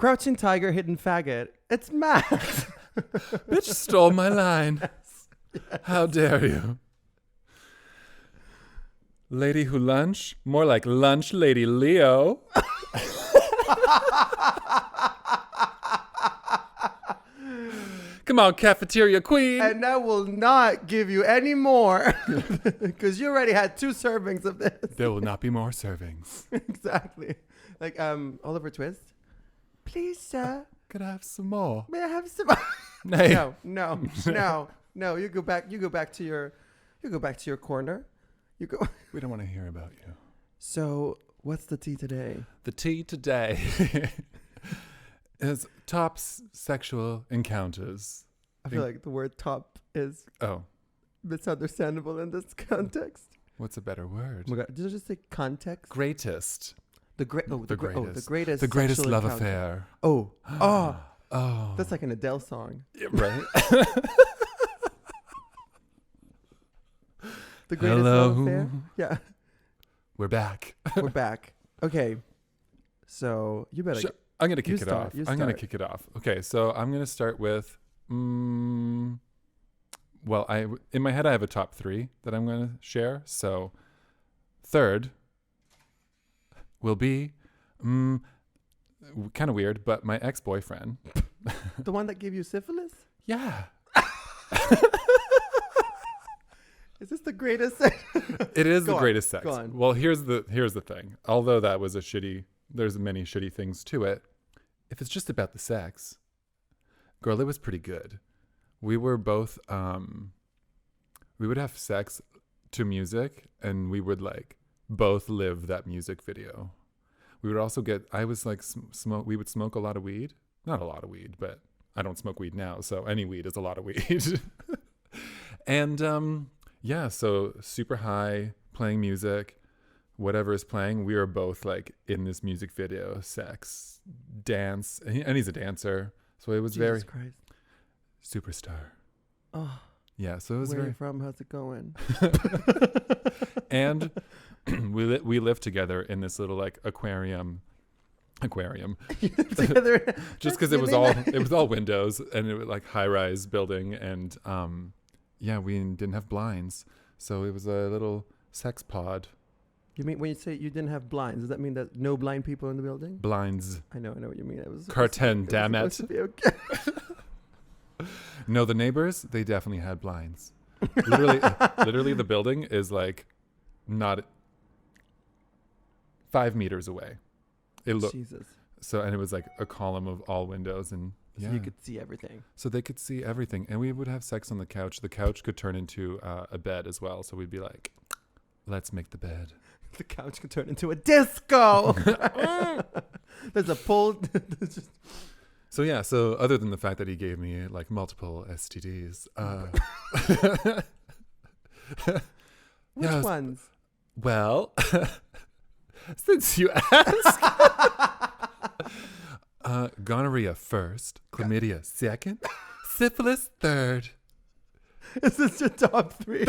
Crouching tiger, hidden faggot. It's Matt. Bitch stole my line. Yes. How dare you? Lady who lunch? More like lunch lady Leo. Come on, cafeteria queen. And I will not give you any more because you already had 2 servings of this. There will not be more servings. Exactly. Like Oliver Twist. Please, sir. Could I have some more? May I have some? Nay. No. You go back to your corner. You go. We don't want to hear about you. So, what's the tea today? The tea today is top sexual encounters. I feel like the word top is misunderstandable in this context. What's a better word? Oh my God, did I just say context? Greatest. The greatest The greatest sexual love encounter. affair. Oh. That's like an Adele song. Yeah, right? The greatest Hello. love affair. Yeah. We're back. We're back. Okay. So you better. I'm going to kick you it start, off. you I'm going to start. kick it off. Okay, so I'm going to start with, well, in my head, I have a top 3 that I'm going to share. So third will be, kind of weird, but my ex-boyfriend. The one that gave you syphilis? Yeah. Is this the greatest sex? It is Go the on, greatest sex. go on. Well, here's the thing. Although that was there's many shitty things to it. If it's just about the sex, girl, it was pretty good. We were both, we would have sex to music, and we would like both live that music video. We would also I was like smoke. We would smoke a lot of weed. Not a lot of weed, but I don't smoke weed now, so any weed is a lot of weed. And yeah, so super high, playing music, whatever is playing. We are both like in this music video, sex, dance, and he's a dancer, so it was Jesus very Christ. superstar. Oh, Yeah, so it was where are very. you from? How's it going? And we lived together in this little like aquarium. Together. Just because it was all windows, and it was like high rise building, and yeah, we didn't have blinds, so it was a little sex pod. You mean when you say you didn't have blinds? Does that mean that no blind people in the building? Blinds. I know what you mean. It was Curtain, damn it. supposed to be okay. No, the neighbors, they definitely had blinds. Literally the building is like not 5 meters away. It looked Jesus. so, and it was like a column of all windows, and yeah, So you could see everything. so they could see everything, and we would have sex on the couch. The couch could turn into a bed as well, so we'd be like, let's make the bed. The couch could turn into a disco. There's a pull. So yeah, so other than the fact that he gave me like multiple STDs, Which Yeah, ones? well, since you ask, gonorrhea first, chlamydia second, syphilis third. Is this your top 3?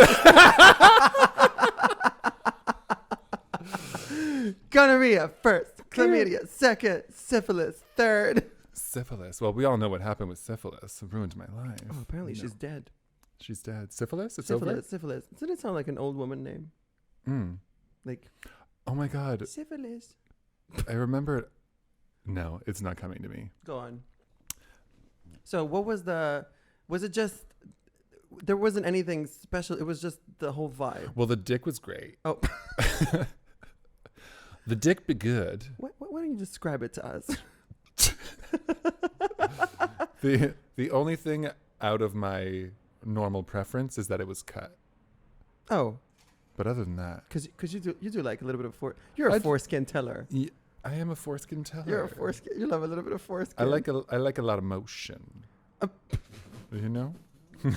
Gonorrhea first, chlamydia second, syphilis third. Syphilis. Well, we all know what happened with syphilis. It ruined my life. Oh, apparently No. she's dead. She's dead. Syphilis? It's Syphilis. Doesn't it sound like an old woman name? over? Like Oh my God. syphilis. I remember it. No, it's not coming to me. Go on. So what was it just, there wasn't anything special. It was just the whole vibe. Well, the dick was great. Oh. The dick be good. Why don't you describe it to us? The only thing out of my normal preference is that it was cut. Oh, But other than that, because you do like a little bit of you're a foreskin teller. I am a foreskin teller. You're a foreskin. You love a little bit of foreskin. I like a lot of motion. You know,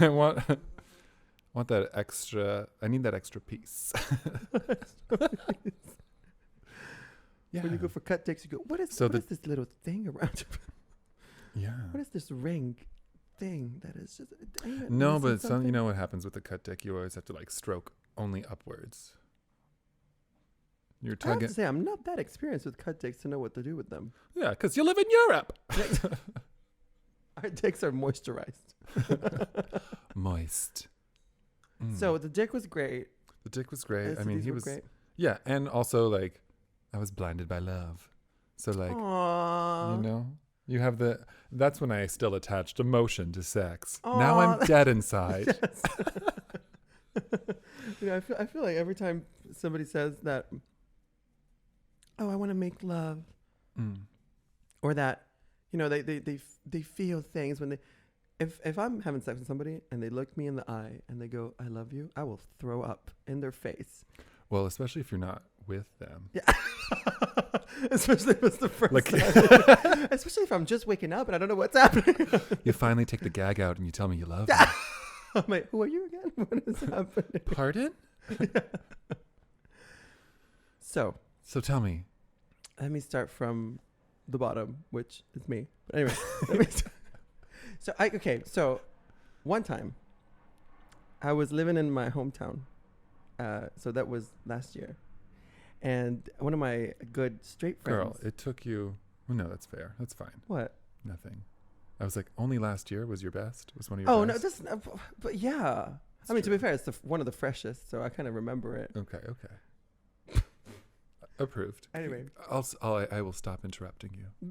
I want that extra. I need that extra piece. Yeah. When you go for cut dicks, you go, what is this little thing around you? Yeah. What is this ring thing that is just... No, but you know what happens with the cut dick? You always have to like stroke only upwards. You're I have tugging. to say, I'm not that experienced with cut dicks to know what to do with them. Yeah, because you live in Europe. Our dicks are moisturized. Moist. So the dick was great. The dick was great. I STDs mean, he were was great. Yeah, and also like I was blinded by love. So like Aww. you know, you have that's when I still attached emotion to sex. Aw. Now I'm dead inside. Yes. I feel like every time somebody says that, oh, I want to make love, or that, they feel things when they, if I'm having sex with somebody and they look me in the eye and they go, I love you, I will throw up in their face. Well, especially if you're not with them. Yeah. Especially if it's the first Like, time. Especially if I'm just waking up and I don't know what's happening. you finally take the gag out and you tell me you love me. I'm like, who are you again? What is happening? Pardon? Yeah. So tell me. let me start from the bottom, which is me. But anyway, let me start. So one time I was living in my hometown. So that was last year. And one of my good straight friends. Girl, it took you. Well, no, that's fair. That's fine. What? Nothing. I was like, only last year was your best? Was one of your Oh, best? no, but yeah. It's I mean, to true. be fair, it's one of the freshest, so I kind of remember it. Okay. Approved. Anyway. I will stop interrupting you.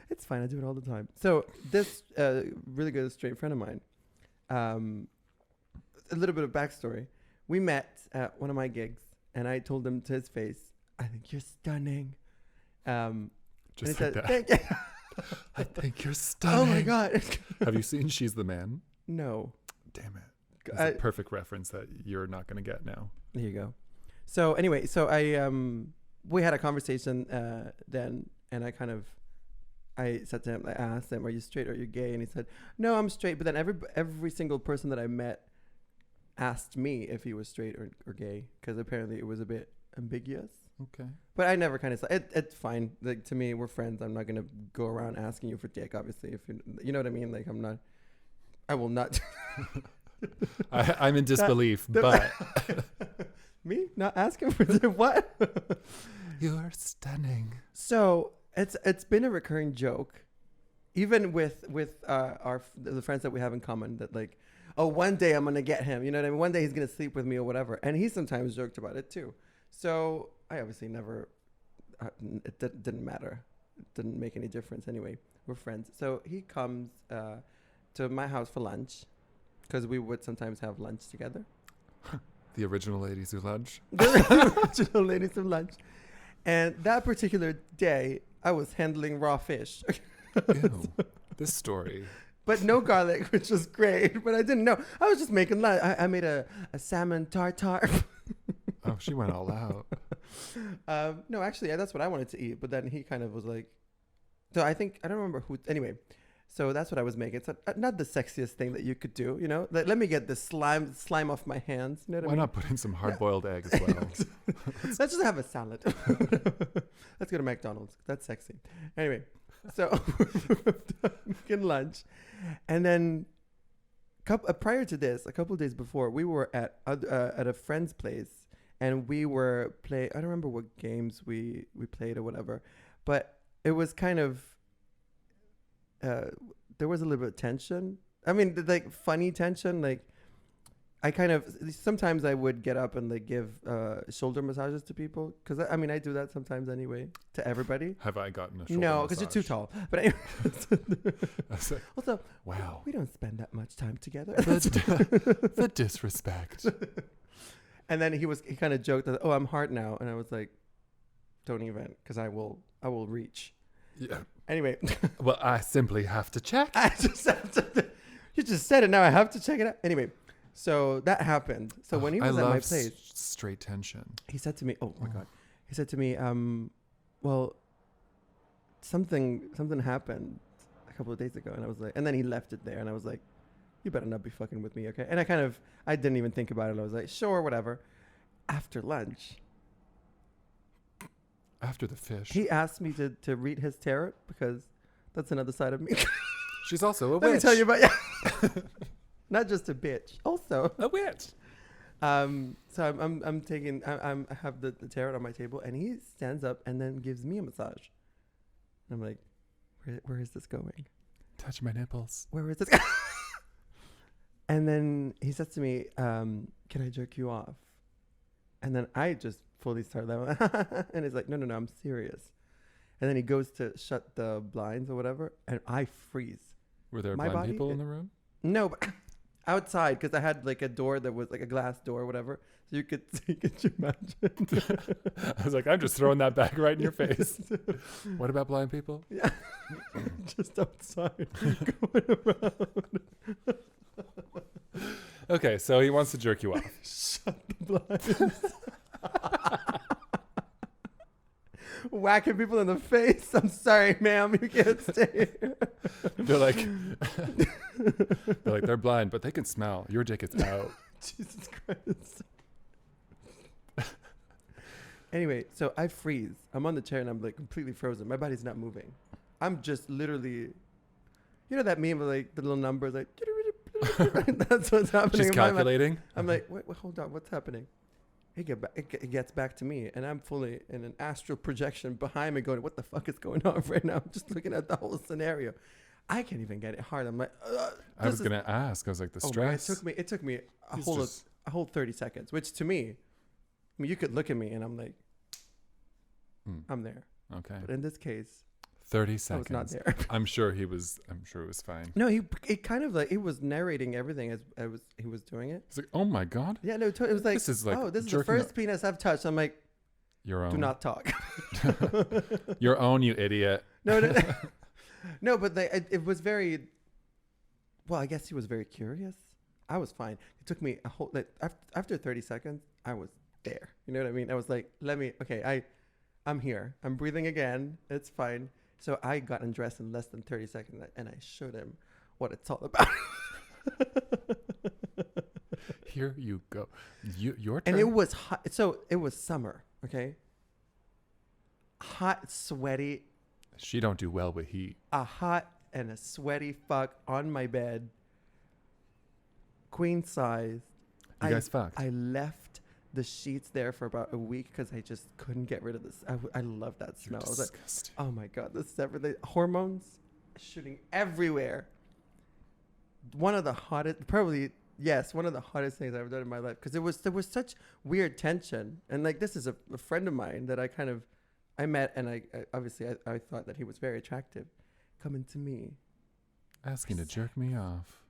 It's fine. I do it all the time. So this really good straight friend of mine, a little bit of backstory. We met at one of my gigs, and I told him to his face, I think you're stunning. Just and like he that. said, Thank you. I think you're stunning. Oh, my God. Have you seen She's the Man? No. Damn it. That's a perfect reference that you're not going to get now. There you go. So anyway, we had a conversation then, and I said to him, I asked him, are you straight or are you gay? And he said, no, I'm straight. But then every single person that I met asked me if he was straight or gay, because apparently it was a bit ambiguous. Okay. But I never kind of said, it's fine. Like, to me, we're friends. I'm not going to go around asking you for dick, obviously. If you know what I mean? Like, I will not. I'm in disbelief, but. Me? Not asking for dick? What? You're stunning. So it's been a recurring joke, even with the friends that we have in common, that like, oh, one day I'm gonna get him. You know what I mean? One day he's gonna sleep with me or whatever. And he sometimes joked about it too. So I obviously never. It didn't matter. It didn't make any difference anyway. We're friends. So he comes to my house for lunch, because we would sometimes have lunch together. The original ladies who lunch. The original ladies of lunch. And that particular day, I was handling raw fish. Ew. This story. But no garlic, which was great. But I didn't know. I was just making lunch. I made a salmon tartare. Oh, she went all out. No, actually, that's what I wanted to eat. But then he kind of was like, so I don't remember who. Anyway, so that's what I was making. It's not the sexiest thing that you could do, you know? Let me get the slime off my hands. You know what I Why mean? not put in some hard-boiled egg as well? Let's just have a salad. Let's go to McDonald's. That's sexy. Anyway, so making lunch. And then prior to this, a couple of days before, we were at a friend's place, and we were I don't remember what games we played or whatever, but it was kind of, there was a little bit of tension. I mean, like funny tension. Like, sometimes I would get up and like give shoulder massages to people, because I mean, I do that sometimes anyway to everybody. Have I gotten a shoulder No, because you're too massage? tall. But anyway, I was like, also, wow. we don't spend that much time together. The disrespect. And then he kind of joked that, oh, I'm hard now, and I was like, don't even, because I will reach. Yeah. Anyway, Well, I simply have to check. I just have to. You just said it. Now I have to check it out. Anyway, so that happened. So when he was at my place, straight tension. he said to me, "Oh my God," he said to me, well, something happened a couple of days ago," and I was like, and then he left it there, and I was like, "You better not be fucking with me, okay?" And I didn't even think about it. I was like, "Sure, whatever." After lunch, After the fish. he asked me to read his tarot, because that's another side of me. She's also a witch. Let me tell you about not just a bitch, also. A witch. So I'm taking I have the tarot on my table, and he stands up and then gives me a massage. I'm like, where is this going? Touch my nipples. Where is this? And then he says to me, "Can I jerk you off?" And then I just fully start laughing, and he's like, "No, I'm serious." And then he goes to shut the blinds or whatever, and I freeze. Were there My blind body- people in the room? No, but outside, because I had like a door that was like a glass door or whatever, so you could imagine. I was like, I'm just throwing that back right in your face. What about blind people? Yeah, just outside going around. Okay, so he wants to jerk you off. Shut the blinds. Whacking people in the face. I'm sorry, ma'am, you can't stay here. They're like, they're blind, but they can smell. Your dick is out. Jesus Christ. Anyway, so I freeze. I'm on the chair and I'm like completely frozen. My body's not moving. I'm just literally, you know that meme of like the little numbers, like that's what's happening. She's in my mind. calculating. I'm like, wait, hold on, what's happening? It gets back to me, and I'm fully in an astral projection behind me, going, "What the fuck is going on right now?" I'm just looking at the whole scenario. I can't even get it hard. I'm like, I was gonna ask. I was like, the stress. Man, it took me He's a whole 30 seconds, which to me, I mean, you could look at me and I'm like, I'm there. Okay. But in this case, 30 I seconds. was not there. I'm sure it was fine. No, it kind of like, it was narrating everything as he was doing it. It's like, oh my God. Yeah, no, it was like, This is like oh, this is the jerking first penis I've touched. I'm like, Your own. do not talk. Your own, you idiot. No. No, but it was very, well, I guess he was very curious. I was fine. It took me a whole, like, after 30 seconds, I was there. You know what I mean? I was like, I'm here. I'm breathing again. It's fine. So I got undressed in less than 30 seconds, and I showed him what it's all about. Here you go. Your turn. And it was hot. So it was summer, okay? Hot, sweaty. She don't do well with heat. A hot and a sweaty fuck on my bed. Queen size. You guys fucked. I left the sheets there for about a week because I just couldn't get rid of this. I love that smell. I was like, oh my God, this is everything. Hormones shooting everywhere. One of the hottest things I've ever done in my life, because there was such weird tension. And like, this is a friend of mine that I met, and I obviously thought that he was very attractive, coming to me. Asking to jerk me off.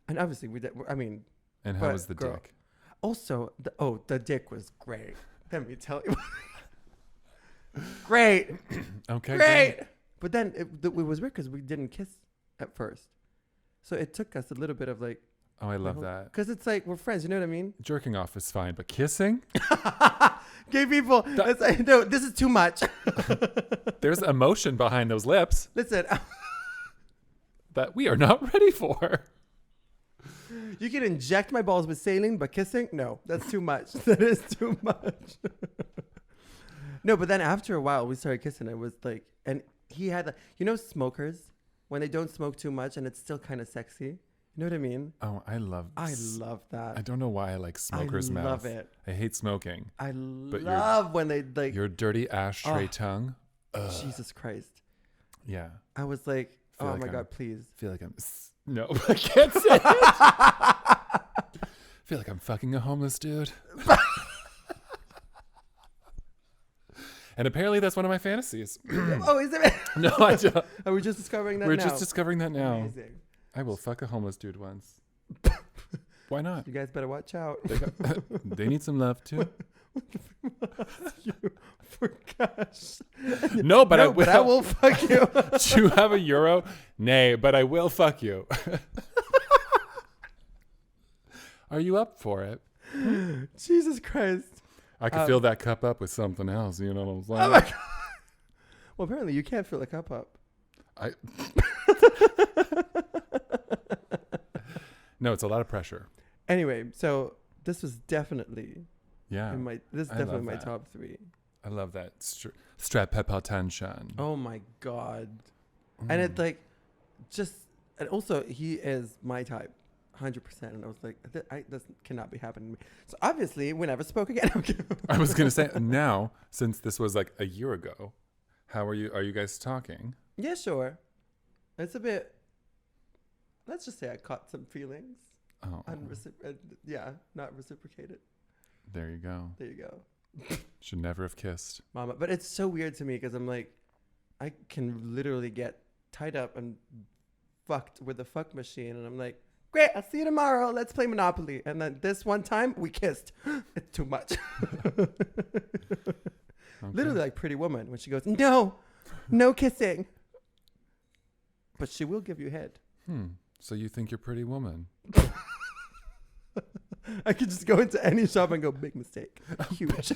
And obviously we did, I mean. And how was the dick? Also, the dick was great. Let me tell you. Great. Okay. Great. But then it was weird because we didn't kiss at first. So it took us a little bit of like. Oh, I love that. Because it's like, we're friends, you know what I mean? Jerking off is fine, but kissing? Gay people, no, this is too much. There's emotion behind those lips Listen. that we are not ready for. You can inject my balls with saline, but kissing? No, that's too much. That is too much. No, but then after a while, we started kissing. It was like, and he had, smokers, when they don't smoke too much and it's still kind of sexy. You know what I mean? Oh, I love that. I don't know why I like smoker's mouth. I love it. I hate smoking. I love when they like. Your dirty ashtray tongue. Ugh. Jesus Christ. Yeah. I was like, oh my God, please. Feel like I'm... No, I can't say it. Feel like I'm fucking a homeless dude. And apparently that's one of my fantasies. Oh, is it? No, I don't. Are we just discovering that now? We're just discovering that now. Amazing. I will fuck a homeless dude once. Why not? You guys better watch out. They need some love too. You for cash. No, but I will. But I will fuck you. Do you have a euro? Nay, but I will fuck you. Are you up for it? Jesus Christ. I could fill that cup up with something else. You know what I'm saying? Oh my God. Well, apparently you can't fill a cup up. No, it's a lot of pressure. Anyway, so this was definitely my top 3. I love that strat papol tension. Oh my God. And it's like, and also he is my type. 100%. And I was like, this cannot be happening to me. So obviously, we never spoke again. I was going to say, now, since this was like a year ago, how are you? Are you guys talking? Yeah, sure. It's a bit, let's just say I caught some feelings. Oh. Not reciprocated. There you go. There you go. Should never have kissed. Mama. But it's so weird to me because I'm like, I can literally get tied up and fucked with the fuck machine. And I'm like, great, I'll see you tomorrow. Let's play Monopoly. And then this one time we kissed. It's too much. Okay. Literally like Pretty Woman when she goes, no kissing. But she will give you head. So you think you're Pretty Woman? I could just go into any shop and go, big mistake. Huge.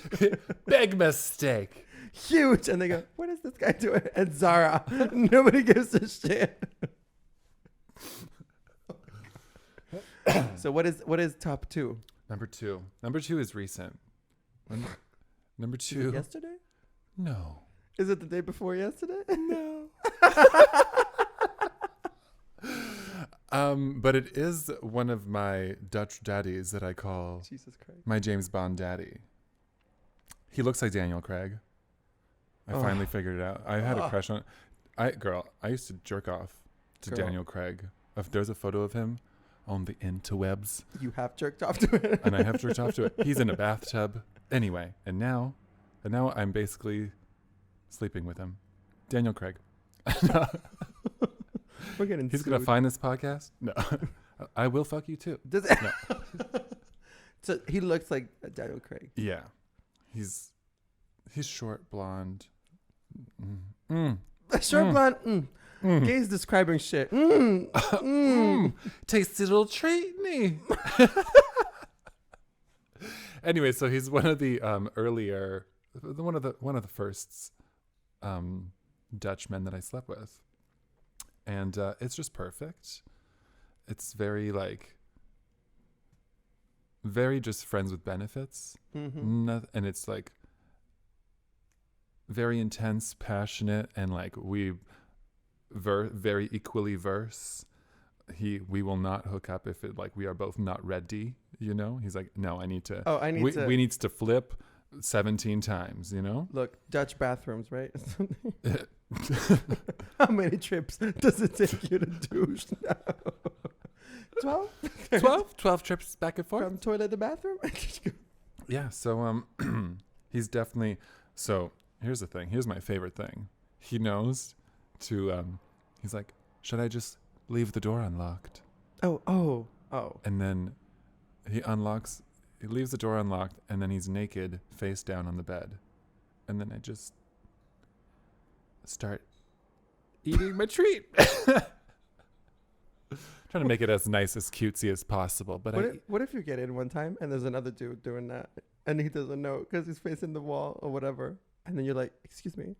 Big mistake. Huge. And they go, what is this guy doing? And Zara. Nobody gives a shit. So what is top two? Number two. Number two is recent. Number two. Yesterday? No. Is it the day before yesterday? No. But it is one of my Dutch daddies that I call Jesus Christ. my James Bond daddy. He looks like Daniel Craig. I finally figured it out. I had a crush on I used to jerk off to Daniel Craig. If there's a photo of him on the interwebs. You have jerked off to it. And I have jerked off to it. He's in a bathtub. Anyway, and now I'm basically sleeping with him. Daniel Craig. We're getting He's going to find this podcast? No. I will fuck you too. No. So he looks like Daniel Craig. Yeah. He's short, blonde. Short blonde. Gay's describing shit. Tasty little treat me. Anyway, so he's one of the earlier, one of the first Dutch men that I slept with. And it's just perfect. It's very just friends with benefits. And it's like very intense, passionate, and like we very equally verse. We will not hook up if we are both not ready, you know? He's like, no, I need to. Oh, we need to flip 17 times, you know? Look, Dutch bathrooms, right? How many trips does it take you to douche now? 12? 12 trips back and forth. From toilet to bathroom? Yeah, so he's definitely, so here's the thing. Here's my favorite thing. He knows to, he's like, should I just leave the door unlocked? Oh. And then he leaves the door unlocked, and then he's naked, face down on the bed. And then I just start eating my treat. Trying to make it as nice, as cutesy as possible. But what if you get in one time and there's another dude doing that and he doesn't know because he's facing the wall or whatever, and then you're like, excuse me,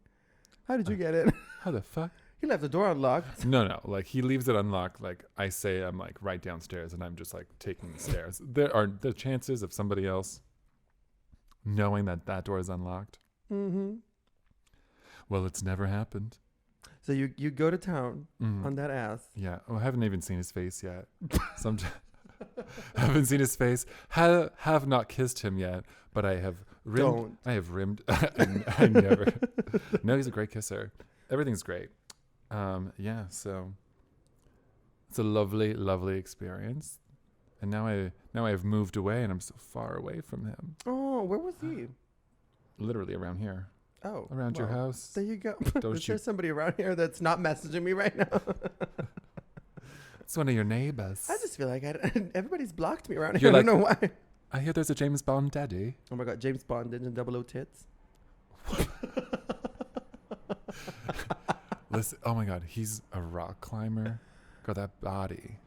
how did you get in? How the fuck? He left the door unlocked. No. Like he leaves it unlocked. Like I say, I'm like right downstairs and I'm just like taking the stairs. There are the chances of somebody else knowing that door is unlocked. Mm-hmm. Well, it's never happened. So you go to town on that ass. Yeah. Oh, I haven't even seen his face yet. Haven't seen his face. Have not kissed him yet, but I have rimmed. Don't. I have rimmed. I never. No, he's a great kisser. Everything's great. Yeah. So it's a lovely, lovely experience. And now I have moved away, and I'm so far away from him. Oh, where was he? Literally around here. Oh, around your house. There you go. Is there somebody around here that's not messaging me right now? It's one of your neighbors. I just feel like everybody's blocked me around here. I don't know why. I hear there's a James Bond daddy. Oh my God, James Bond and 00 tits. Listen, oh my God, he's a rock climber. Got that body.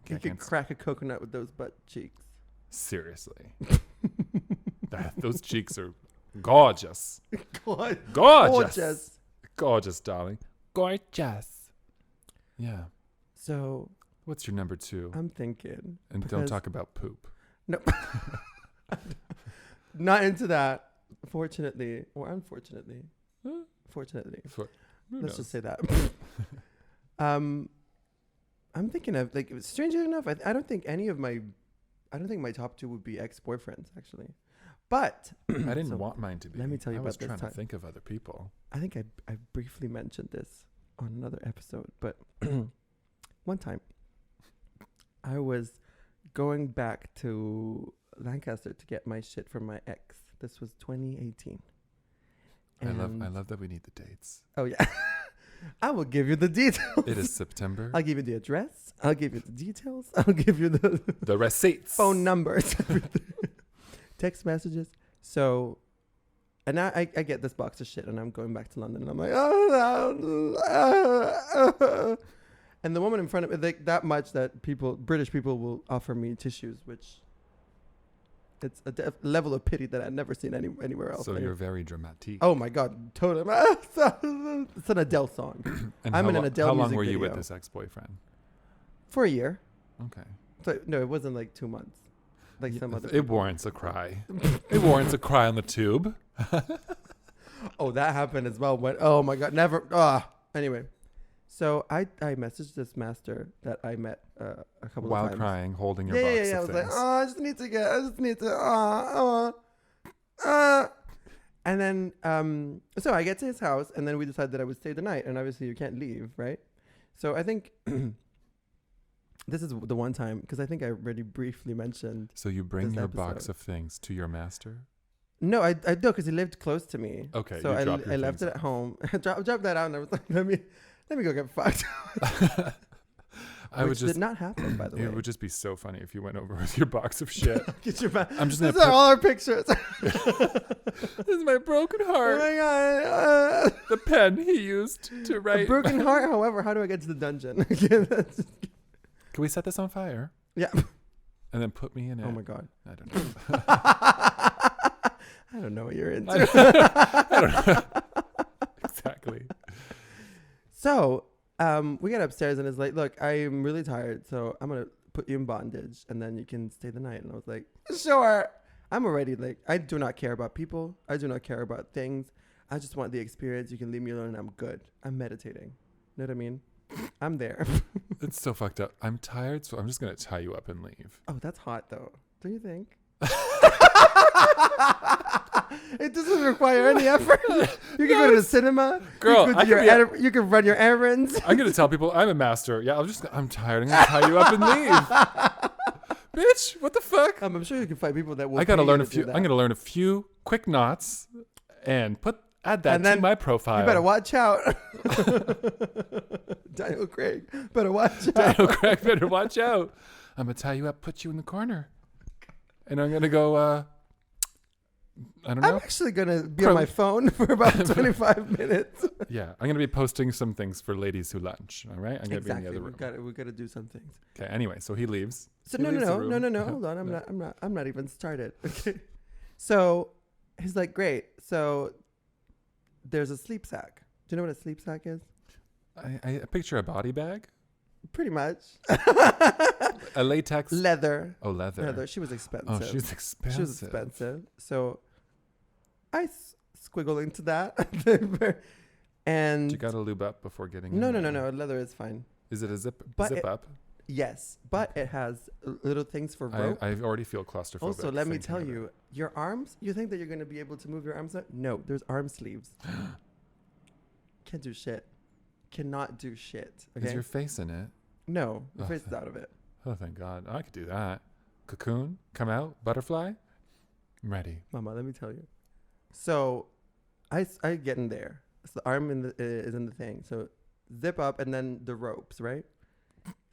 He could crack a coconut with those butt cheeks. Seriously. Those cheeks are gorgeous. Gorgeous. Gorgeous, darling. Gorgeous. Yeah. So, what's your number two? I'm thinking. And don't talk about poop. No. Not into that. Fortunately, or unfortunately. Fortunately. Let's just say that. I'm thinking of like strangely enough, I don't think my top two would be ex-boyfriends actually, but I didn't want mine to be. let me tell you I was about this trying time. to think of other people. I think I briefly mentioned this on another episode, but one time I was going back to Lancaster to get my shit from my ex. This was 2018. I love that we need the dates. Oh yeah. I will give you the details. It is September. I'll give you the address. I'll give you the details. I'll give you the receipts, phone numbers, text messages. So, and now I get this box of shit, and I'm going back to London, and I'm like, and the woman in front of me, like that much that British people will offer me tissues, which it's a level of pity that I've never seen anywhere else. So you're very dramatic. Oh my God, totally. It's an Adele song. And I'm in an Adele music How long were you video. with this ex-boyfriend? For a year. Okay. So, no, it wasn't like 2 months. Like some other. It warrants a cry. It warrants a cry on the tube. Oh, that happened as well. Oh my God, never. Anyway, so I messaged this master that I met a couple of times. While crying, holding your Yeah, box yeah, yeah. I of was things. like, I just need to. And then, so I get to his house, and then we decided that I would stay the night, and obviously you can't leave, right? So I think this is the one time, because I think I already briefly mentioned. So you bring this your episode. box of things to your master? No, I do, because he lived close to me. Okay, So you drop your I left it things at home. Dropped that out, and I was like, let me go get fucked. Which did not happen, by the way. It would just be so funny if you went over with your box of shit. Get your back. I'm just These gonna are all our pictures. This is my broken Oh heart. my God. The pen he used to A write. broken heart. However, how do I get to the dungeon? Can we set this on fire? Yeah. And then put me in it. Oh my God. I don't know. I don't know what you're into. I don't know. Exactly. So, we get upstairs and it's like, look, I'm really tired, so I'm gonna put you in bondage, and then you can stay the night. And I was like, sure. I'm already like, I do not care about people. I do not care about things. I just want the experience. You can leave me alone, and I'm good. I'm meditating. Know what I mean? I'm there. It's so fucked up. I'm tired, so I'm just gonna tie you up and leave. Oh, that's hot though. Don't you think? It doesn't require any effort. You can go to the cinema. Girl, you can run your errands. I'm gonna tell people I'm a master. Yeah, I'm tired. I'm gonna tie you up and leave. Bitch, what the fuck? I'm sure you can find people that will. I gotta pay you learn to a do few. that. I'm gonna learn a few quick knots and add that And to then my profile. You better watch out. Daniel Craig, better watch out. Daniel Craig, better watch out. I'm gonna tie you up, put you in the corner, and I'm gonna go. I don't know. I'm actually gonna be on my phone for about 25 minutes. Yeah, I'm gonna be posting some things for ladies who lunch. All right, I'm gonna be in the other room. We gotta do some things. Okay. Anyway, so he leaves. So He no. leaves the room. Hold on. No. I'm not even started. Okay. So he's like, great. So there's a sleep sack. Do you know what a sleep sack is? I picture a body bag, Pretty much. a latex. Leather. Oh, leather. She was expensive. Oh, she's expensive. She was expensive. So I squiggle into that. And You gotta lube up before getting. no. in there. Leather is fine. Is it a zip But up? Yes, but it has little things for rope. I already feel claustrophobic. Also, let me thinking tell of it. you, your arms, you think that you're going to be able to move your arms out? No, there's arm sleeves. Can't do shit. Cannot do shit. Okay? Is your face in it? No, your Oh, face is out of it. Oh, thank God. I could do that. Cocoon, come out, butterfly. I'm ready. Mama, let me tell you. So I get in there. So the arm is in the thing. So zip up and then the ropes, right?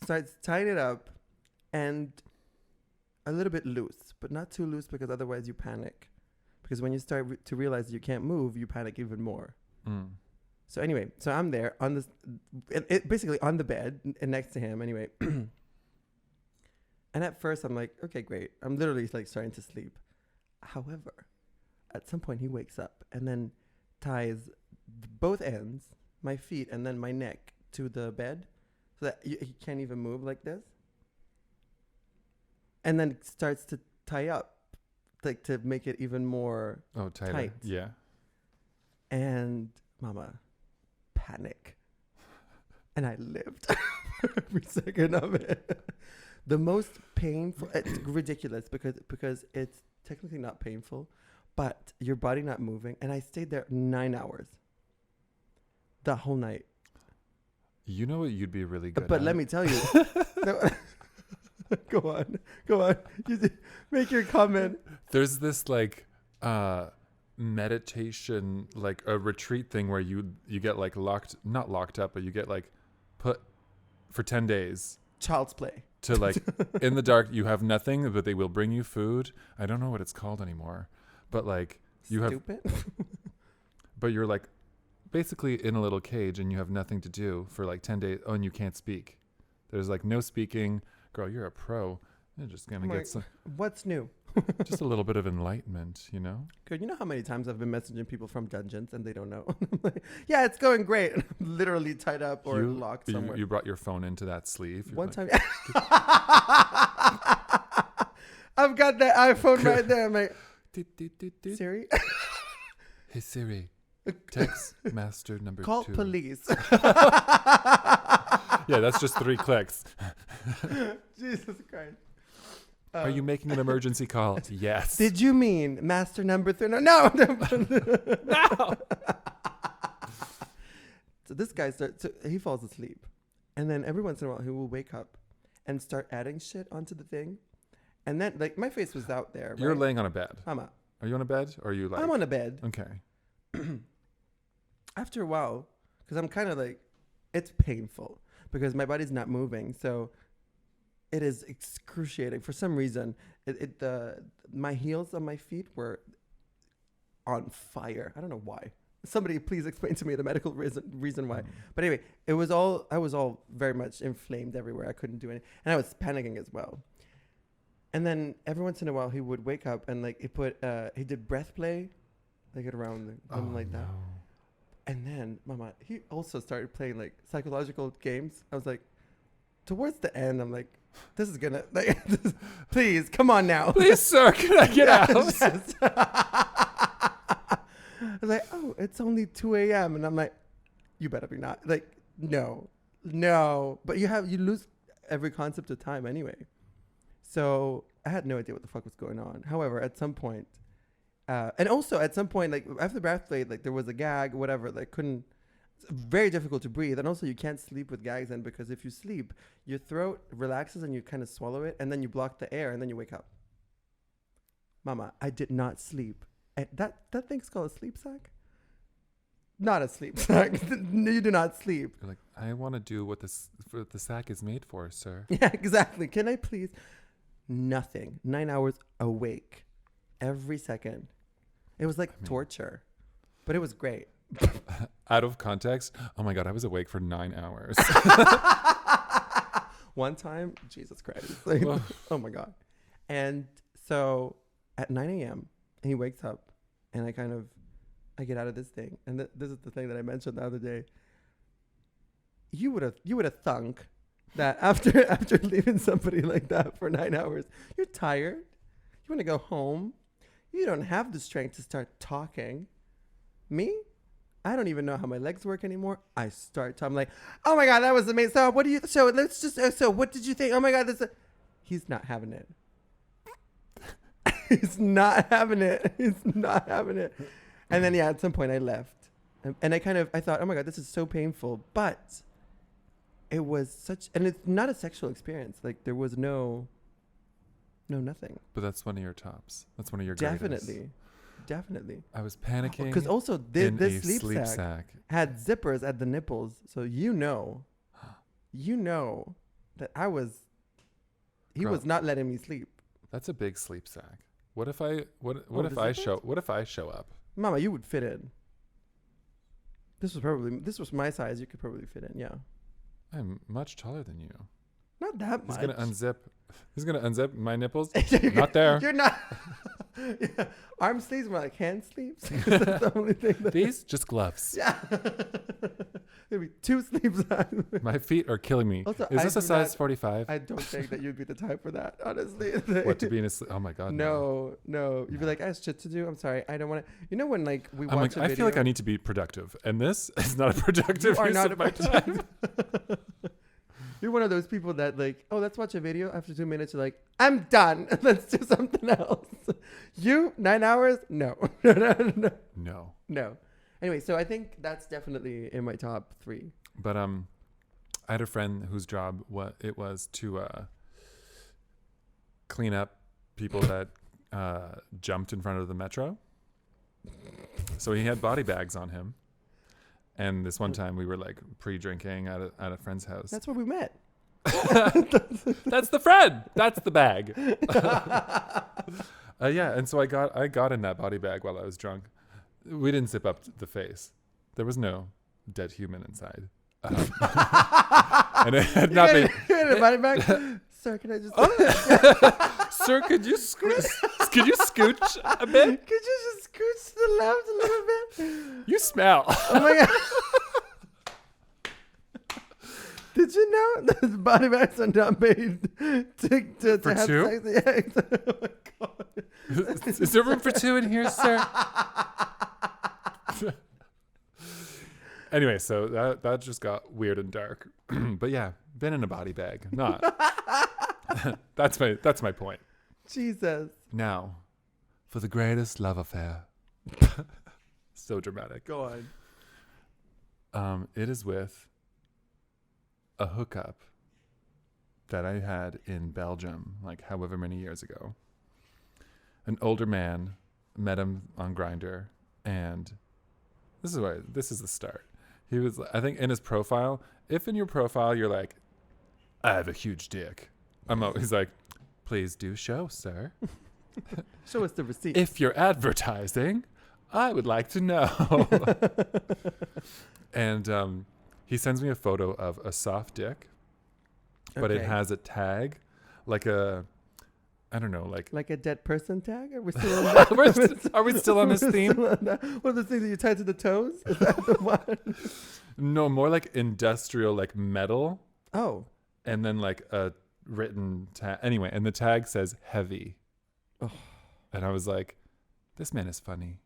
Starts tying it up and a little bit loose, but not too loose because otherwise you panic. Because when you start to realize you can't move, you panic even more. Mm. So anyway, so I'm there on this, basically on the bed and next to him anyway. And at first I'm like, okay, great. I'm literally like starting to sleep. However, at some point he wakes up and then ties both ends, my feet and then my neck to the bed so that he can't even move like this. And then starts to tie up, like to make it even more Tighter. tight. Yeah. And mama, panic. And I lived every second of it. The most painful, it's ridiculous because it's technically not painful, but your body not moving. And I stayed there 9 hours. The whole night. You know what you'd be really good But at? let me tell you. Go on. Make your comment. There's this like meditation, like a retreat thing where you get like not locked up, but you get like put for 10 days. Child's play. To like in the dark, you have nothing, but they will bring you food. I don't know what it's called anymore, but like Stupid. but you're like basically in a little cage and you have nothing to do for like 10 days. Oh, and you can't speak. There's like no speaking. Girl, you're a pro. You're just gonna get some. What's new? Just a little bit of enlightenment, you know? Good. You know how many times I've been messaging people from dungeons and they don't know? Yeah, it's going great. I'm literally tied up or locked somewhere. You brought your phone into that sleeve. One time. I've got that iPhone right there. I'm like, Siri? Hey Siri, text master number 2. Call police. Yeah, that's just 3 clicks. Jesus Christ. Are you making an emergency call? Yes. Did you mean master number 3? No. No. So this guy he falls asleep. And then every once in a while he will wake up and start adding shit onto the thing. And then like my face was out there. You're right? laying on a bed. I'm out. Are you on a bed or are you like? I'm on a bed. Okay. After a while, because I'm kind of like, it's painful because my body's not moving. So it is excruciating. For some reason, my heels on my feet were on fire. I don't know why. Somebody please explain to me the medical reason why. But anyway, I was all very much inflamed everywhere. I couldn't do anything. And I was panicking as well. And then every once in a while he would wake up and like he did breath play, like around like that. And then Mama, he also started playing like psychological games. I was like, towards the end, I'm like, this is gonna like, please come on now. Please, sir, can I get out? Yes. I was like, oh, it's only 2 a.m. And I'm like, you better be not. Like, no. But you lose every concept of time anyway. So I had no idea what the fuck was going on. However, at some point, and also at some point, like after the breath play, like there was a gag, whatever, like it's very difficult to breathe. And also you can't sleep with gags in because if you sleep, your throat relaxes and you kind of swallow it and then you block the air and then you wake up. Mama, I did not sleep. And that thing's called a sleep sack? Not a sleep sack. You do not sleep. You're like, I want to do what the sack is made for, sir. Yeah, exactly. Can I please? Nothing. 9 hours awake. Every second. It was like torture. But it was great. Out of context, oh my God, I was awake for 9 hours. One time, Jesus Christ. Like, oh my God. And so at 9 a.m., he wakes up and I get out of this thing. And this is the thing that I mentioned the other day. You would have thunk that after leaving somebody like that for 9 hours, you're tired. You want to go home. You don't have the strength to start talking. Me? I don't even know how my legs work anymore. I start talking. I'm like, oh my God, that was amazing. So what did you think? Oh my God, he's not having it. He's not having it. And then, yeah, at some point I left. And I thought, oh my God, this is so painful. But it was and it's not a sexual experience. Like there was no nothing. But that's one of your tops. That's one of your Definitely. I was panicking. Because also this sleep sack had zippers at the nipples. So you know that he was not letting me sleep. That's a big sleep sack. What if I show up? Mama, you would fit in. This was my size. You could probably fit in. Yeah. I'm much taller than you. Not that much. He's gonna unzip my nipples. Not there. You're not. Yeah. Arm sleeves were like hand sleeves. That's the only thing. These just gloves. Yeah. gonna be 2 sleeps on. My feet are killing me. Also, Is I this a do size not- 45? I don't think that you'd be the type for that, honestly. What, to be in a oh my god. No. You'd be like, I have shit to do. I'm sorry. I don't want to. You know when like we I'm watch like, a I video. feel like I need to be productive, and this is not a productive You are use not of my time. You're one of those people that like, oh, let's watch a video. After 2 minutes, you're like, I'm done. Let's do something else. You 9 hours? No. No. Anyway, so I think that's definitely in my top 3. But I had a friend whose job it was to clean up people that jumped in front of the metro. So he had body bags on him. And this one time we were like pre-drinking at a friend's house. That's where we met. That's the friend. That's the bag. Yeah, and so I got in that body bag while I was drunk. We didn't zip up the face. There was no dead human inside. And it had not been. A body bag? Sir, can I just? Sir, could you scooch a bit? Could you just scooch to the left a little bit? You smell. Oh my god! Did you know that body bags are not made to For have 2? sex? Yeah. Oh my god! Is there room for 2 in here, sir? Anyway, so that just got weird and dark. But yeah, been in a body bag. Not. That's my point. Jesus. Now, for the greatest love affair. So dramatic. Go on. It is with a hookup that I had in Belgium, like however many years ago. An older man, met him on Grindr, and this is the start. He was, I think, in his profile. If in your profile you're like, I have a huge dick, he's like, please do show, sir. Show us the receipt. If you're advertising, I would like to know. And he sends me a photo of a soft dick, but it Okay. has a tag, like a, I don't know, like a dead person tag? Are we still on that? Are we still on this We're theme? still on that. One of the things that you tie to the toes? Is that the one? No, more like industrial, like metal, Oh. and then like a written tag. Anyway, and the tag says heavy. Oh. And I was like, this man is funny.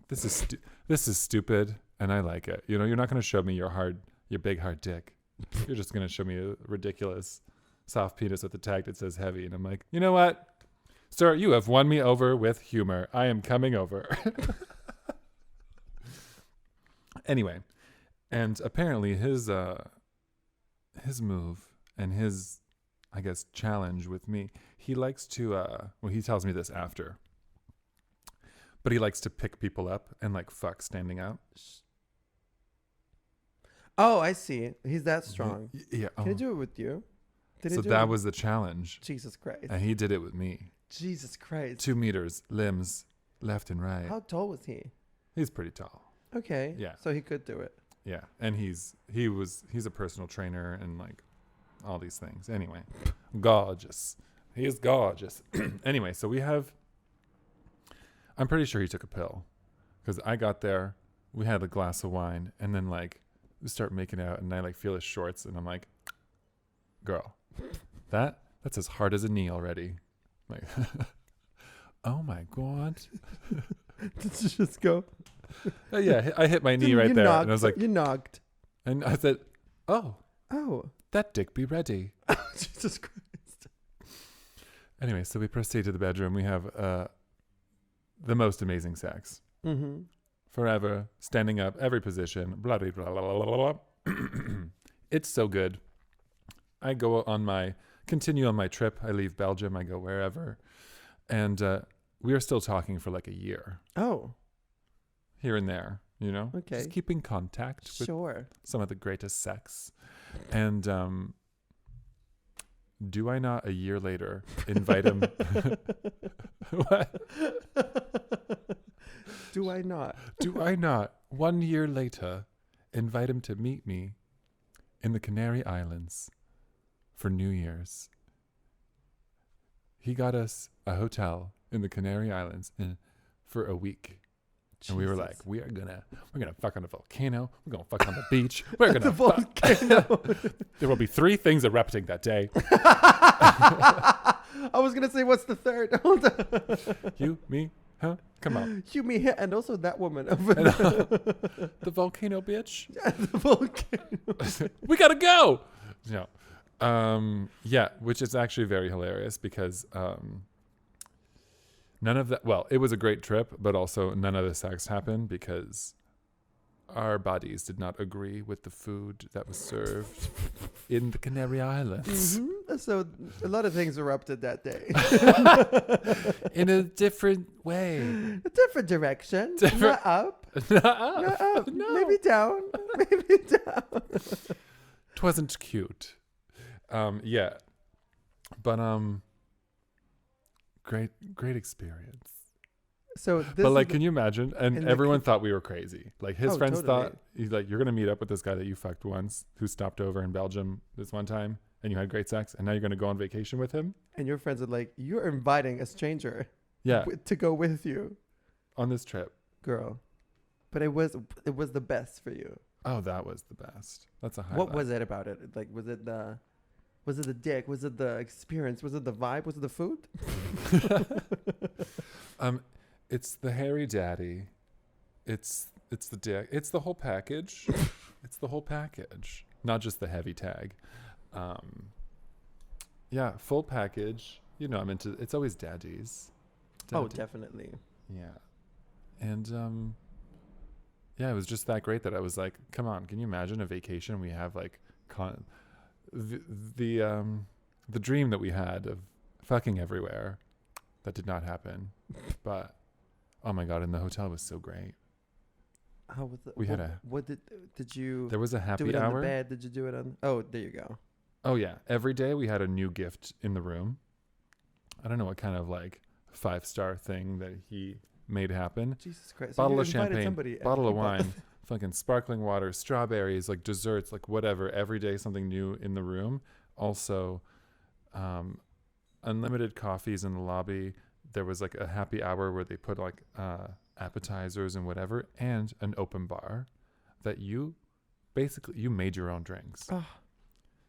This is stupid, and I like it. You know, you're not going to show me your big hard dick. You're just going to show me a ridiculous soft penis with a tag that says heavy. And I'm like, you know what? Sir, you have won me over with humor. I am coming over. Anyway, and apparently his move and his, I guess, challenge with me, he likes to, well, he tells me this after, but he likes to pick people up and like fuck standing up. Oh, I see. He's that strong. Yeah. Can he do it with you? So that was the challenge. Jesus Christ. And he did it with me. Jesus Christ. 2 meters, limbs, left and right. How tall was he? He's pretty tall. Okay. Yeah. So he could do it. Yeah. And he's a personal trainer and like all these things. Anyway, gorgeous. He is gorgeous. Anyway, so I'm pretty sure he took a pill, because I got there, we had a glass of wine, and then like we start making out, and I like feel his shorts, and I'm like, girl, that's as hard as a knee already. Like, oh my god. Did you just go? Yeah, I hit my knee right there, and I was like, you knocked. and I said, oh, that dick be ready. Jesus Christ. Anyway, so we proceed to the bedroom. We have the most amazing sex. Mm-hmm. Forever, standing up, every position, blah, blah, blah, blah, blah, blah. It's so good. I continue on my trip. I leave Belgium. I go wherever. And we are still talking for like a year. Oh. Here and there, you know? Okay. Just keeping contact with some of the greatest sex. And do I not, a year later, invite him? What? Do I not? Do I not, 1 year later, invite him to meet me in the Canary Islands for New Year's? He got us a hotel in the Canary Islands for a week. And we were like, we're gonna fuck on a volcano. We're gonna fuck on the beach. We're gonna the volcano. There will be 3 things erupting that day. I was gonna say, what's the third? Hold on. You, me, huh? Come on. You, me, and also that woman over there. The volcano bitch. Yeah, the volcano. We gotta go. No. Yeah, which is actually very hilarious because none of that. Well, it was a great trip, but also none of the sex happened because our bodies did not agree with the food that was served in the Canary Islands. Mm-hmm. So a lot of things erupted that day. In a different way. A different direction. Not up. Not up. Not up. No. Maybe down. Maybe down. Twasn't cute. Yeah. But great experience. So this but like, is can you imagine? And everyone thought we were crazy. Like his friends thought, he's like, you're gonna meet up with this guy that you fucked once, who stopped over in Belgium this one time, and you had great sex, and now you're gonna go on vacation with him. And your friends are like, you're inviting a stranger, to go with you on this trip, girl. But it was the best for you. Oh, that was the best. That's a highlight. What was it about it? Like, was it the dick? Was it the experience? Was it the vibe? Was it the food? It's the hairy daddy. It's the dick. It's the whole package. It's the whole package, not just the heavy tag. Yeah, full package. You know, I'm into. It's always daddies. Oh, definitely. Yeah, and yeah, it was just that great that I was like, come on, can you imagine a vacation we have like the dream that we had of fucking everywhere. That did not happen, but oh my god! And the hotel was so great. How was it? We had a. What did you? There was a happy do it hour. On the bed? Did you do it on? Oh, there you go. Oh yeah! Every day we had a new gift in the room. I don't know what kind of like 5-star thing that he made happen. Jesus Christ! Bottle of champagne, bottle of wine, fucking sparkling water, strawberries, like desserts, like whatever. Every day something new in the room. Also, unlimited coffees in the lobby. There was like a happy hour where they put like appetizers and whatever, and an open bar that you made your own drinks. Oh.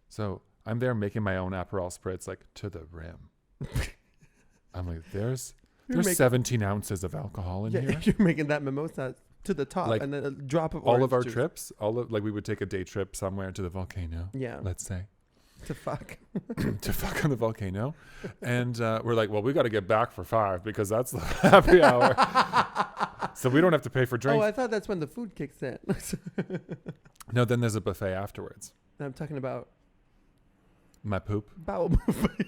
So I'm there making my own Aperol spritz like to the rim. I'm like, there's 17 ounces of alcohol in here. You're making that mimosa to the top, like, and then a drop of all of our juice. trips. Like we would take a day trip somewhere to the volcano. Yeah, let's say. To fuck. To fuck on the volcano. And we're like, well, we got to get back for 5 because that's the happy hour. So we don't have to pay for drinks. Oh, I thought that's when the food kicks in. No, then there's a buffet afterwards. I'm talking about my poop. Bowel movement.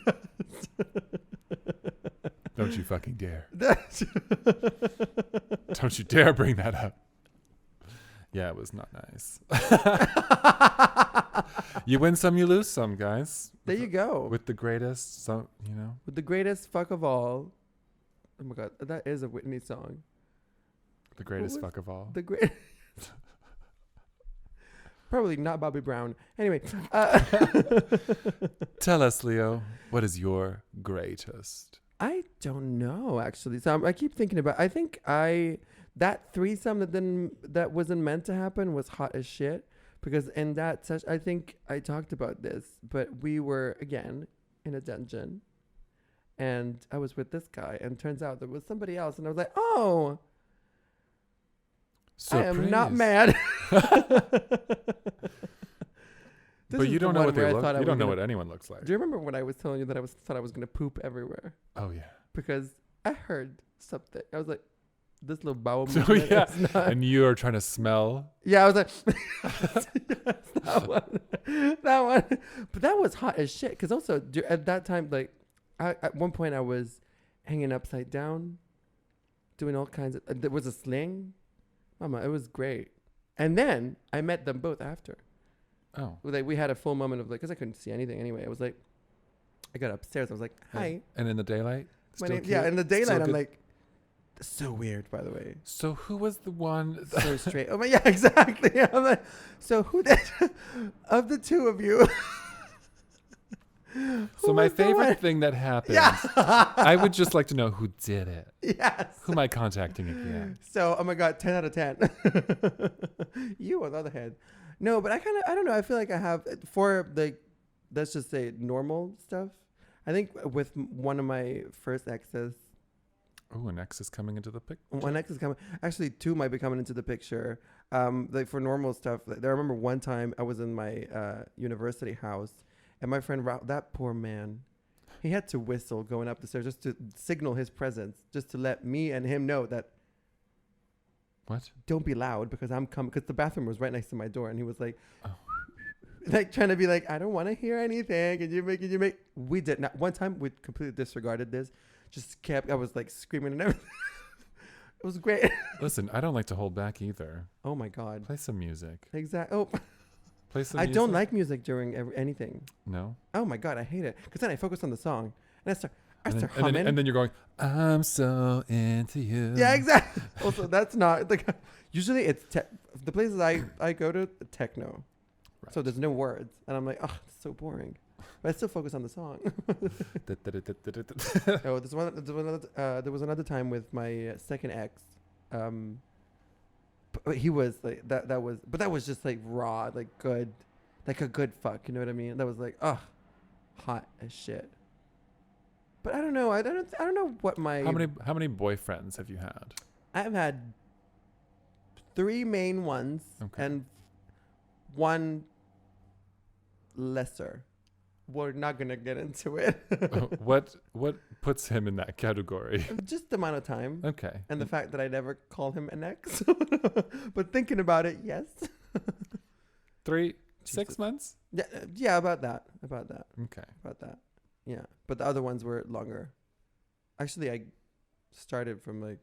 Don't you fucking dare. Don't you dare bring that up. Yeah, it was not nice. You win some, you lose some, guys. There you go. With the greatest, some, you know. With the greatest fuck of all. Oh my God, that is a Whitney song. The greatest fuck of all. The great. Probably not Bobby Brown. Anyway. Tell us, Leo, what is your greatest? I don't know, actually. So I keep thinking about. I think that threesome that wasn't meant to happen was hot as shit. Because in that session, I think I talked about this, but we were, again, in a dungeon. And I was with this guy, and turns out there was somebody else. And I was like, oh, I am not mad. But you don't know what they look like. You don't know what anyone looks like. Do you remember when I was telling you that I thought I was going to poop everywhere? Oh, yeah. Because I heard something. I was like, this little bowel movement. Yeah. And you are trying to smell. Yeah, I was like, yes, that one. But that was hot as shit. Because also at that time, like, at one point I was hanging upside down, doing all kinds of. There was a sling. Mama, it was great. And then I met them both after. Oh. Like we had a full moment of like, because I couldn't see anything anyway. I was like, I got upstairs. I was like, hi. And in the daylight? Yeah, in the daylight, I'm like. So weird, by the way. So who was the one? So straight. Oh my, yeah, exactly. I'm like, so who of the two of you So my favorite thing that happened, Yeah. I would just like to know who did it. Yes. Who am I contacting again? So, oh my God, 10 out of 10. You, on the other hand. No, but I don't know. I feel like I have, for like, let's just say normal stuff. I think with one of my first exes. Oh, an ex is coming into the picture. One ex is coming. Actually, two might be coming into the picture. Like for normal stuff. Like, I remember one time I was in my university house, and my friend, that poor man, he had to whistle going up the stairs just to signal his presence, just to let me and him know that. What? Don't be loud because I'm coming. Because the bathroom was right next to my door, and he was like, like trying to be like, I don't want to hear anything. Can you make? We did not. One time we completely disregarded this. Just kept. I was like screaming and everything. It was great. Listen, I don't like to hold back either. Oh my God. Play some music. Exactly. Oh. Play some I music. don't like music during anything. No? Oh my God, I hate it. Because then I focus on the song. And I start And humming. then you're going, I'm so into you. Yeah, exactly. Also, that's not like. Usually it's the places I go to, techno. Right. So there's no words. And I'm like, oh, it's so boring. But I still focus on the song. Oh, there was another time with my second ex. But he was like that was just like raw, like good, like a good fuck. You know what I mean? That was like, hot as shit. But I don't know. I don't know what my. How many boyfriends have you had? I've had 3 main ones and 1 lesser. We're not gonna get into it. What puts him in that category? Just the amount of time. Okay. And the fact that I never call him an ex. But thinking about it, yes. 6 months? Yeah, about that. Okay. About that. Yeah. But the other ones were longer. Actually, I started from like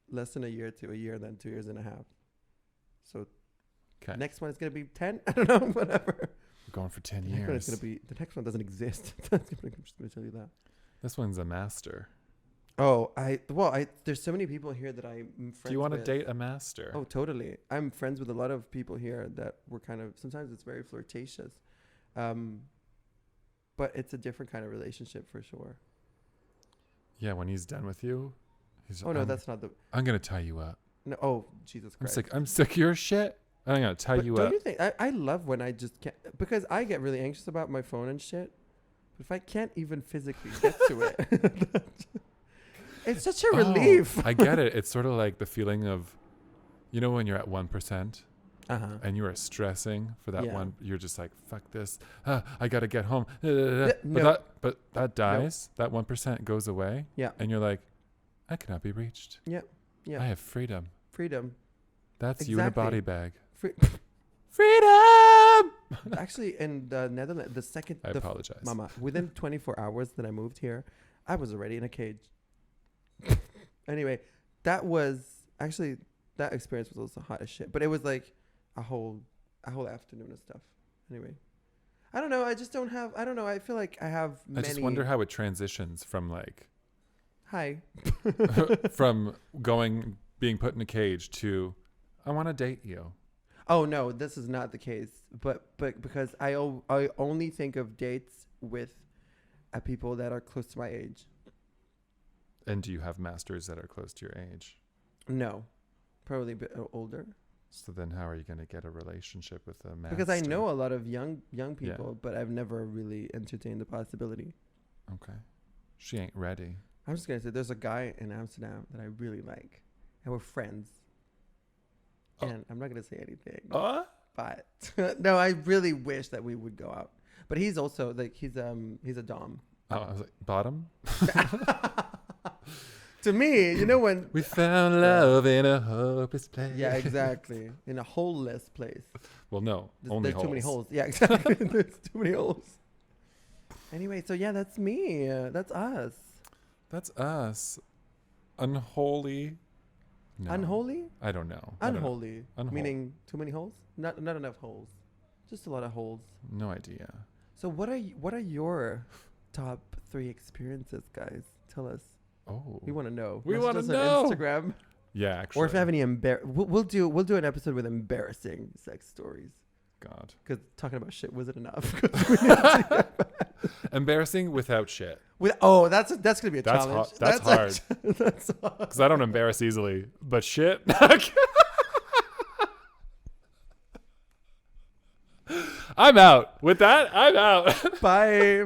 less than a year to a year and then 2 years and a half. So next one is going to be 10. I don't know, whatever. We're going for 10 The years. next one doesn't exist. I'm just going to tell you that. This one's a master. Oh, there's so many people here that I'm friends with. Do you want to date a master? Oh, totally. I'm friends with a lot of people here that were kind of, sometimes it's very flirtatious. But it's a different kind of relationship for sure. Yeah, when he's done with you, that's not the. I'm going to tie you up. No, oh, Jesus Christ. I'm sick of your shit. I'm going to tie you up. Don't you think? I love when I just can't, because I get really anxious about my phone and shit. But if I can't even physically get to it, it's such a relief. I get it. It's sort of like the feeling of, when you're at 1%. And you are stressing for that one. You're just like, fuck this. I got to get home. But that dies. That 1% goes away. Yeah. And you're like, I cannot be reached. Yeah. Yeah. I have freedom. That's exactly. you in a body bag. Freedom! Actually, in the Netherlands, I apologize. Mama, within 24 hours that I moved here, I was already in a cage. Anyway, that experience was also hot as shit. But it was like a whole afternoon of stuff. Anyway, I don't know. I just don't have. I don't know. I feel like I have many. I just wonder how it transitions from like. Hi. From being put in a cage to, I want to date you. Oh no, this is not the case. But because I only think of dates with people that are close to my age. And do you have masters that are close to your age? No, probably a bit older. So then how are you going to get a relationship with a master? Because I know a lot of young people, but I've never really entertained the possibility. Okay. She ain't ready. I'm just going to say there's a guy in Amsterdam that I really like. And we're friends. And I'm not going to say anything. But no, I really wish that we would go out. But he's also like, he's a dom. Oh, I was like, bottom? To me, when we found love in a hopeless place. Yeah, exactly. In a holeless place. Well, no, there's too many holes. Yeah, exactly. There's too many holes. Anyway, so yeah, that's me. That's us. That's us. Unholy. No. Unholy? I don't know. Unholy. Meaning too many holes? Not enough holes. Just a lot of holes. No idea. So what are your top 3 experiences, guys? Tell us. Oh, we want to know. We want to know. On Instagram. Yeah, actually. Or if you have any we'll do an episode with embarrassing sex stories. God. Because talking about shit wasn't enough. Embarrassing without shit. That's gonna be a That's challenge. That's hard. That's hard. Because I don't embarrass easily. But shit. I'm out. With that, I'm out. Bye.